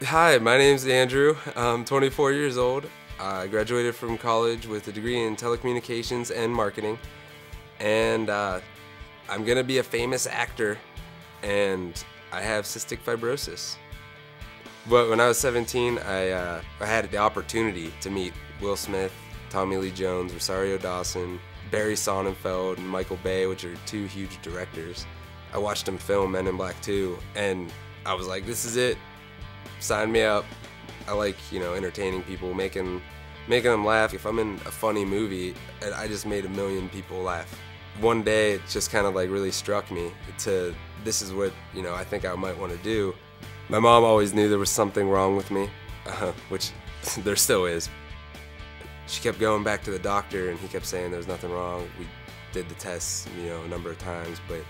Hi, my name's Andrew. I'm 24 years old. I graduated from college with a degree in telecommunications and marketing, and I'm gonna be a famous actor, and I have cystic fibrosis. But when I was 17, I had the opportunity to meet Will Smith, Tommy Lee Jones, Rosario Dawson, Barry Sonnenfeld, and Michael Bay, which are two huge directors. I watched them film Men in Black 2, and I was like, this is it. Sign me up. I like, entertaining people, making them laugh. If I'm in a funny movie, and I just made a million people laugh. One day, it just kind of like really struck me to, this is what, I think I might want to do. My mom always knew there was something wrong with me, which there still is. She kept going back to the doctor, and he kept saying there's nothing wrong. We did the tests, a number of times, but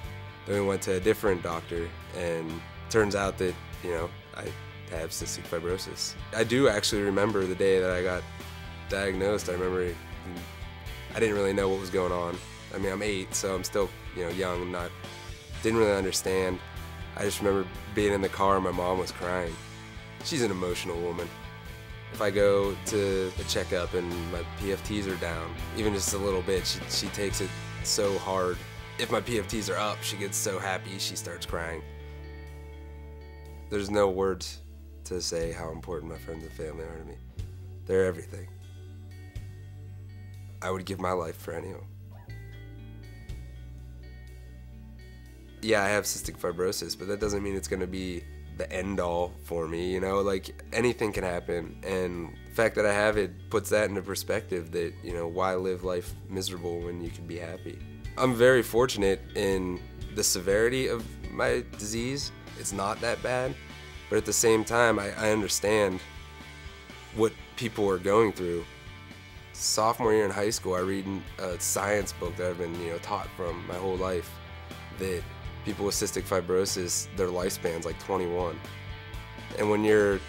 then we went to a different doctor, and turns out that, I have cystic fibrosis. I do actually remember the day that I got diagnosed. I remember I didn't really know what was going on. I mean, I'm 8, so I'm still, young, didn't really understand. I just remember being in the car and my mom was crying. She's an emotional woman. If I go to a checkup and my PFTs are down, even just a little bit, she takes it so hard. If my PFTs are up, she gets so happy, she starts crying. There's no words to say how important my friends and family are to me. They're everything. I would give my life for any of them. Yeah, I have cystic fibrosis, but that doesn't mean it's gonna be the end all for me, like anything can happen, and the fact that I have it puts that into perspective that, why live life miserable when you can be happy. I'm very fortunate in the severity of my disease. It's not that bad, but at the same time, I understand what people are going through. Sophomore year in high school, I read a science book that I've been, taught from my whole life, that people with cystic fibrosis, their lifespan's like 21. And when you're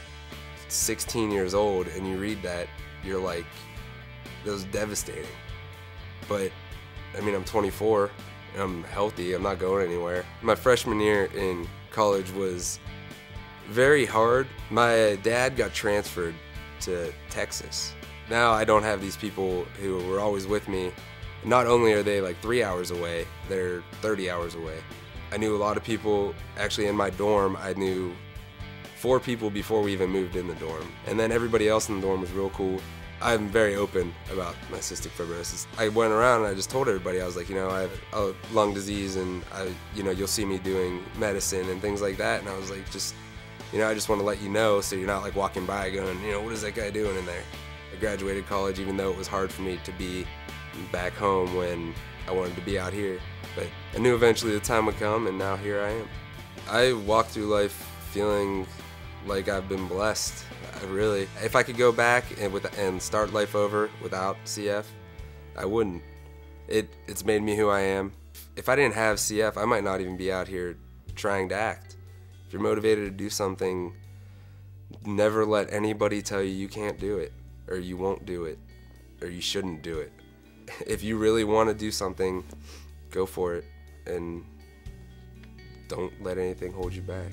16 years old and you read that, you're like, that was devastating. But, I mean, I'm 24, and I'm healthy, I'm not going anywhere. My freshman year in college was very hard. My dad got transferred to Texas. Now I don't have these people who were always with me. Not only are they like 3 hours away, they're 30 hours away. I knew a lot of people. Actually, in my dorm, I knew 4 people before we even moved in the dorm. And then everybody else in the dorm was real cool. I'm very open about my cystic fibrosis. I went around and I just told everybody, I was like, I have a lung disease, and you'll see me doing medicine and things like that. And I was like, I just want to let you know, so you're not like walking by going, what is that guy doing in there? I graduated college even though it was hard for me to be back home when I wanted to be out here. But I knew eventually the time would come, and now here I am. I walk through life feeling like I've been blessed. Really. If I could go back and start life over without CF, I wouldn't. It's made me who I am. If I didn't have CF, I might not even be out here trying to act. If you're motivated to do something, never let anybody tell you you can't do it, or you won't do it, or you shouldn't do it. If you really want to do something, go for it, and don't let anything hold you back.